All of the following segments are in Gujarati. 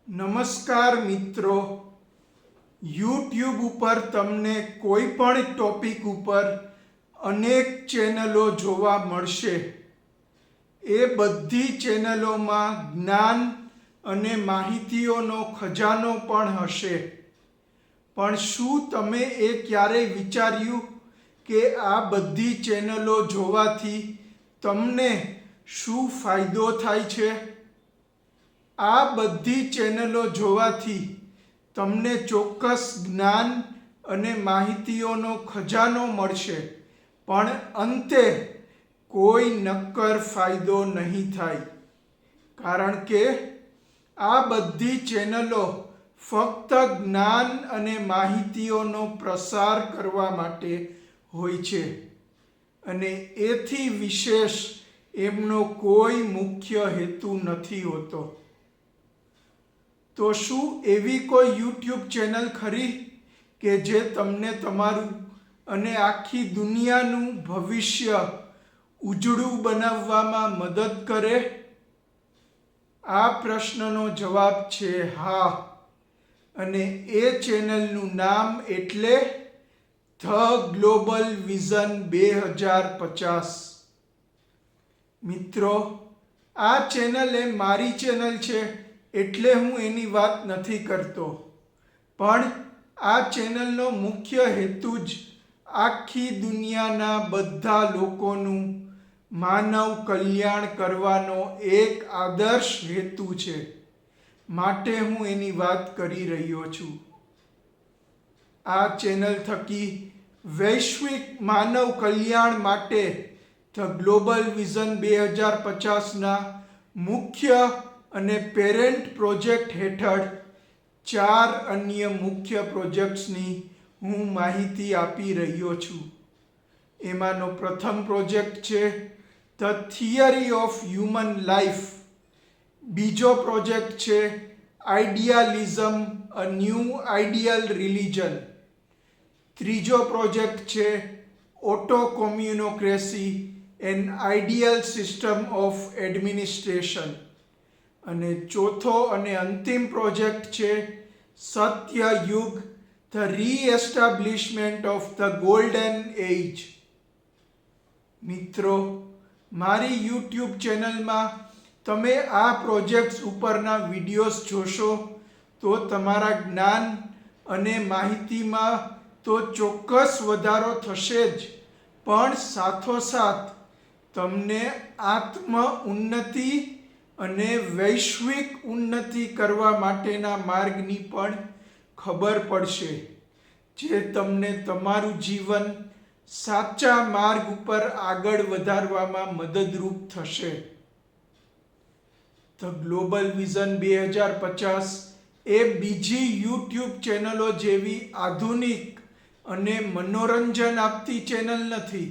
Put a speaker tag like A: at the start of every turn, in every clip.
A: નમસ્કાર મિત્રો, યુટ્યુબ ઉપર તમને કોઈ પણ ટોપિક ઉપર અનેક ચેનલો જોવા મળશે. એ બધી ચેનલોમાં જ્ઞાન અને માહિતીઓનો ખજાનો પણ હશે. પણ શું તમે એ ક્યારેય વિચાર્યું કે આ બધી ચેનલો જોવાથી તમને શું ફાયદો થાય છે? આ બધી ચેનલો જોવાથી તમને ચોક્કસ જ્ઞાન અને માહિતીઓનો ખજાનો મળશે, પણ અંતે કોઈ નક્કર ફાયદો નહીં થાય. કારણ કે આ બધી ચેનલો ફક્ત જ્ઞાન અને માહિતીઓનો પ્રસાર કરવા માટે હોય છે અને એથી વિશેષ એમનો કોઈ મુખ્ય હેતુ નથી હોતો. તો શું એવી કોઈ યુટ્યુબ ચેનલ ખરી કે જે તમને તમારું અને આખી દુનિયાનું ભવિષ્ય ઉજળું બનાવવામાં મદદ કરે? આ પ્રશ્નનો જવાબ છે હા. અને એ ચેનલનું નામ એટલે ધ ગ્લોબલ વિઝન 2050. મિત્રો, આ ચેનલ એ મારી ચેનલ છે એટલે હું એની વાત નથી કરતો, પણ આ ચેનલનો મુખ્ય હેતુ જ આખી દુનિયાના બધા લોકોનું માનવ કલ્યાણ કરવાનો એક આદર્શ હેતુ છે. માટે હું એની વાત કરી રહ્યો છું. આ ચેનલ થકી વૈશ્વિક માનવ કલ્યાણ માટે ધ ગ્લોબલ વિઝન 2050ના મુખ્ય અને પેરેન્ટ પ્રોજેક્ટ હેઠળ 4 અન્ય મુખ્ય પ્રોજેક્ટ્સની હું માહિતી આપી રહ્યો છું. એમાંનો પ્રથમ પ્રોજેક્ટ છે the theory of human life. બીજો પ્રોજેક્ટ છે idealism, a new ideal religion. ત્રીજો પ્રોજેક્ટ છે auto communocracy, an ideal system of administration. અને ચોથો અને અંતિમ પ્રોજેક્ટ છે Satya Yuga, the reestablishment of the golden age. મિત્રો, મારી યુટ્યુબ ચેનલમાં તમે આ પ્રોજેક્ટ્સ ઉપરના વિડીયોઝ જોશો તો તમારા જ્ઞાન અને માહિતીમાં તો ચોક્કસ વધારો થશે જ, પણ સાથોસાથ તમને આત્મ ઉન્નતિ અને વૈશ્વિક ઉન્નતિ કરવા માટેના માર્ગની પણ ખબર પડશે, જે તમને તમારું જીવન સાચા માર્ગ ઉપર આગળ વધારવામાં મદદરૂપ થશે. ધ ગ્લોબલ વિઝન 2050 એ બીજી યુટ્યુબ ચેનલો જેવી આધુનિક અને મનોરંજન આપતી ચેનલ નથી,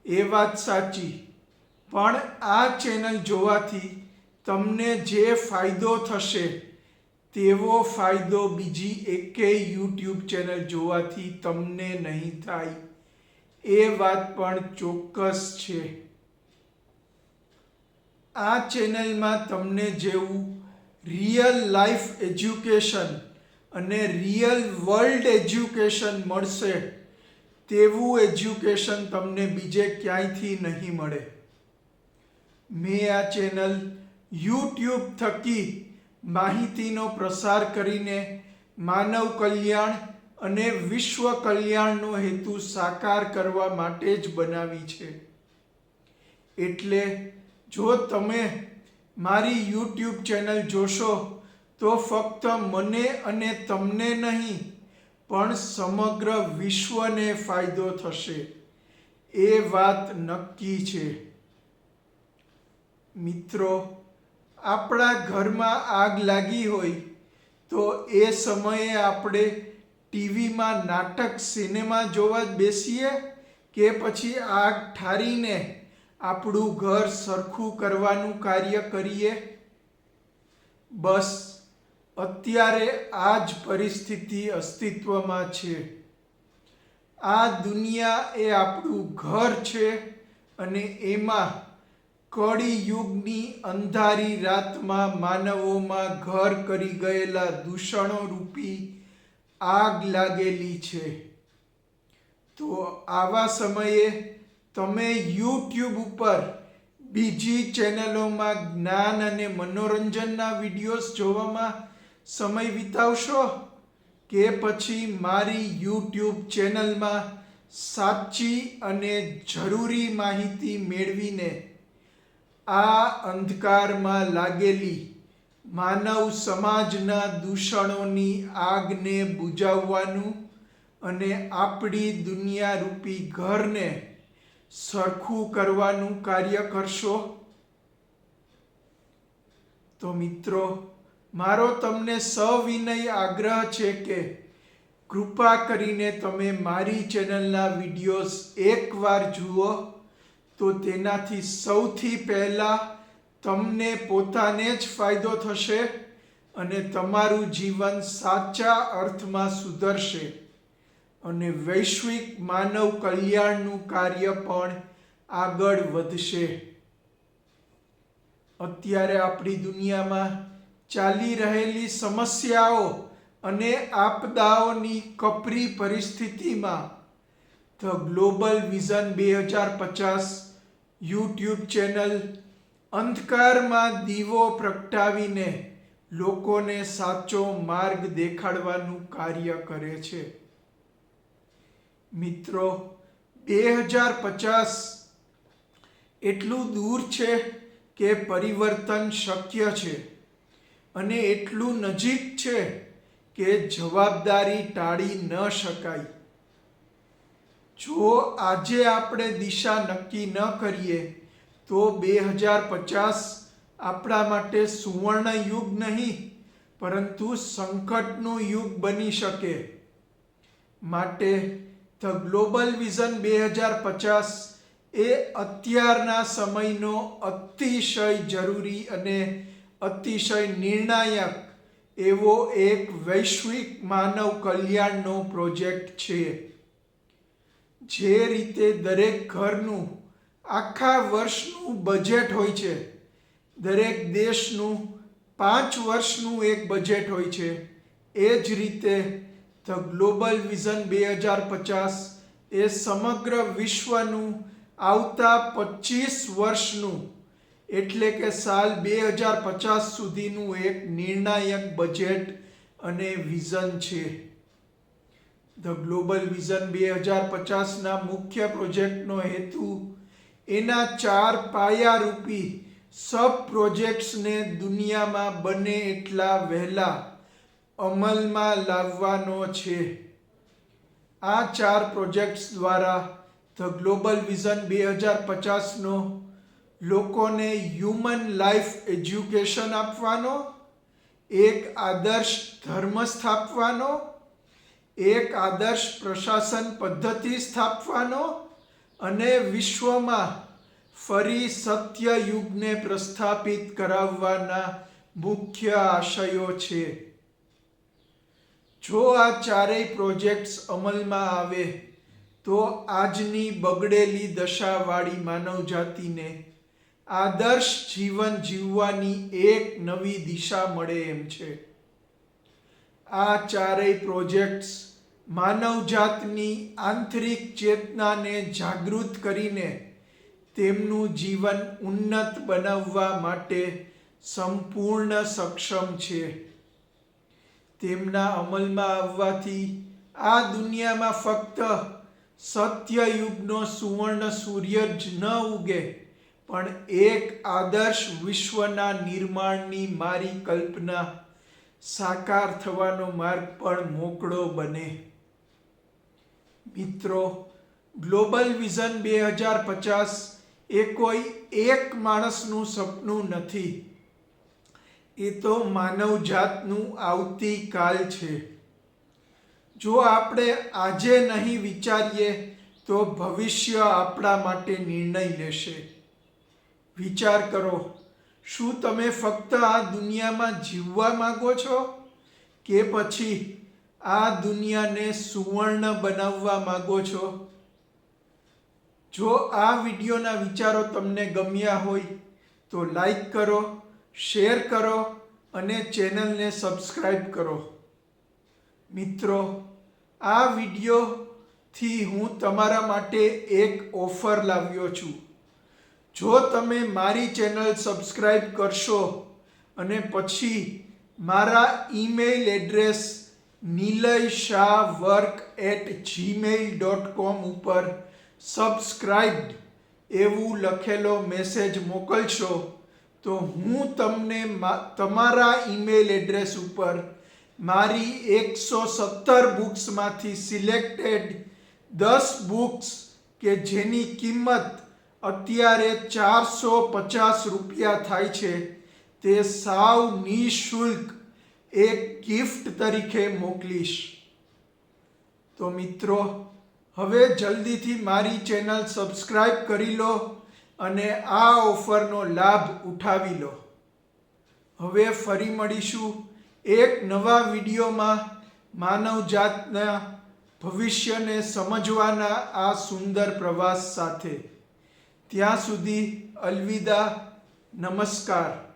A: એ વાત સાચી. પણ આ ચેનલ જોવાથી તમને જે ફાયદો થશે તેવો ફાયદો બીજી એકેય યુટ્યુબ ચેનલ જોવાથી તમને નહીં થાય, એ વાત પણ ચોક્કસ છે. આ ચેનલમાં તમને જેવું રિયલ લાઈફ એજ્યુકેશન અને રિયલ વર્લ્ડ એજ્યુકેશન મળશે તેવું એજ્યુકેશન તમને બીજે ક્યાંયથી નહીં મળે. મેં આ ચેનલ યુટ્યુબ થકી માહિતીનો પ્રસાર કરીને માનવ કલ્યાણ અને વિશ્વ કલ્યાણનો હેતુ સાકાર કરવા માટે જ બનાવી છે. એટલે જો તમે મારી યુટ્યુબ ચેનલ જોશો તો ફક્ત મને અને તમને નહીં, પણ સમગ્ર વિશ્વને ફાયદો થશે, એ વાત નક્કી છે. મિત્રો, આપણા ઘરમાં આગ લાગી હોય તો એ સમયે આપણે ટીવીમાં નાટક, સિનેમા જોવા બેસીએ કે પછી આગ ઠારીને આપણું ઘર સરખું કરવાનું કાર્ય કરીએ? બસ અત્યારે આ જ પરિસ્થિતિ અસ્તિત્વમાં છે. આ દુનિયા એ આપણું ઘર છે અને એમાં કળી યુગની અંધારી રાતમાં માનવોમાં ઘર કરી ગયેલા દૂષણો રૂપી આગ લાગેલી છે. તો આવા સમયે તમે YouTube ઉપર બીજી ચેનલોમાં જ્ઞાન અને મનોરંજનના વિડીયોઝ જોવામાં સમય વિતાવશો કે પછી મારી YouTube ચેનલમાં સાચી અને જરૂરી માહિતી મેળવીને આ અંધકારમાં લાગેલી માનવ સમાજના દૂષણોની આગને બુઝાવવાનું અને આપણી દુનિયારૂપી ઘરને સરખું કરવાનું કાર્ય કરશો? તો મિત્રો, મારો તમને સવિનય આગ્રહ છે કે કૃપા કરીને તમે મારી ચેનલના વિડીયોઝ એકવાર જુઓ તો તેનાથી સૌથી પહેલાં તમને પોતાને જ ફાયદો થશે અને તમારું જીવન સાચા અર્થમાં સુધરશે અને વૈશ્વિક માનવ કલ્યાણનું કાર્ય પણ આગળ વધશે. અત્યારે આપણી દુનિયામાં ચાલી રહેલી સમસ્યાઓ અને આપદાઓની કપરી પરિસ્થિતિમાં the global vision 2050 YouTube channel અંધકારમાં દીવો પ્રગટાવીને લોકોને સાચો માર્ગ દેખાડવાનું કાર્ય કરે છે. મિત્રો, 2050 એટલું દૂર છે કે પરિવર્તન શક્ય છે અને એટલું નજીક છે કે જવાબદારી ટાળી ન શકાય. જો આજે આપણે દિશા નક્કી ન કરીએ તો 2050 આપણા માટે સુવર્ણ યુગ નહીં પરંતુ સંકટનું યુગ બની શકે. માટે ધ ગ્લોબલ વિઝન 2050 એ અત્યારના સમયનો અતિશય જરૂરી અને અતિશય નિર્ણાયક એવો એક વૈશ્વિક માનવ કલ્યાણનો પ્રોજેક્ટ છે. જે રીતે દરેક ઘરનું આખા વર્ષનું બજેટ હોય છે, દરેક દેશનું 5 વર્ષનું એક બજેટ હોય છે, એ જ રીતે ધ ગ્લોબલ વિઝન 2050 એ સમગ્ર વિશ્વનું આવતા 25 વર્ષનું એટલે કે સાલ 2050 સુધીનું એક નિર્ણાયક બજેટ અને વિઝન છે. ધ ગ્લોબલ વિઝન 2050ના મુખ્ય પ્રોજેક્ટનો હેતુ એના 4 પાયારૂપી સબ પ્રોજેક્ટ્સને દુનિયામાં બને એટલા વહેલા અમલમાં લાવવાનો છે. આ 4 પ્રોજેક્ટ્સ દ્વારા ધ ગ્લોબલ વિઝન 2050નો લોકોને હ્યુમન લાઈફ એજ્યુકેશન આપવાનો, એક આદર્શ ધર્મ સ્થાપવાનો, એક આદર્શ પ્રશાસન પદ્ધતિ સ્થાપવાનો અને વિશ્વમાં ફરી સત્ય યુગને પ્રસ્થાપિત કરાવવાના મુખ્ય આશયો છે. જો આ 4 પ્રોજેક્ટ્સ અમલમાં આવે તો આજની બગડેલી દશાવાળી માનવજાતિને આદર્શ જીવન જીવવાની એક નવી દિશા મળે એમ છે. આ 4 પ્રોજેક્ટ્સ માનવજાતની આંતરિક ચેતનાને જાગૃત કરીને તેમનું જીવન ઉન્નત બનાવવા માટે સંપૂર્ણ સક્ષમ છે. તેમના અમલમાં આવવાથી આ દુનિયામાં ફક્ત સત્યયુગનો સુવર્ણ સૂર્ય જ ન ઉગે પણ એક આદર્શ વિશ્વના નિર્માણની મારી કલ્પના સાકાર થવાનો માર્ગ પણ મોકળો બને. મિત્રો, ગ્લોબલ વિઝન 2050 એ કોઈ એક માણસનું સપનું નથી. એ તો માનવજાતનું આવતીકાલ છે. જો આપણે આજે નહીં વિચારીએ તો ભવિષ્ય આપણા માટે નિર્ણય લેશે. વિચાર કરો, શું તમે ફક્ત આ દુનિયામાં જીવવા માંગો છો કે પછી આ દુનિયાને સુવર્ણ બનાવવા માંગો છો? જો આ વિડીયોના વિચારો તમને ગમ્યા હોય તો લાઈક કરો, શેર કરો અને ચેનલને સબસ્ક્રાઈબ કરો. મિત્રો, આ વિડીયોથી હું તમારા માટે એક ઓફર લાવ્યો છું. જો તમે મારી ચેનલ સબસ્ક્રાઈબ કરશો અને પછી મારા ઈમેલ એડ્રેસ nilayshahwork@gmail.com ઉપર સબસ્ક્રાઇબ્ડ એવું લખેલો મેસેજ મોકલશો તો હું તમને તમારા ઈમેલ એડ્રેસ ઉપર મારી 117 બુક્સમાંથી સિલેક્ટેડ 10 બુક્સ કે જેની કિંમત અત્યારે 450 રૂપિયા થાય છે તે સાવ નિઃશુલ્ક એક ગિફ્ટ તરીકે મોકલીશ. તો મિત્રો, હવે જલ્દીથી મારી ચેનલ સબસ્ક્રાઈબ કરી લો અને આ ઓફરનો લાભ ઉઠાવી લો. હવે ફરી મળીશું એક નવા વિડીયોમાં માનવજાતના ભવિષ્યને સમજવાના આ સુંદર પ્રવાસ સાથે. ત્યાં સુધી અલવિદા, નમસ્કાર.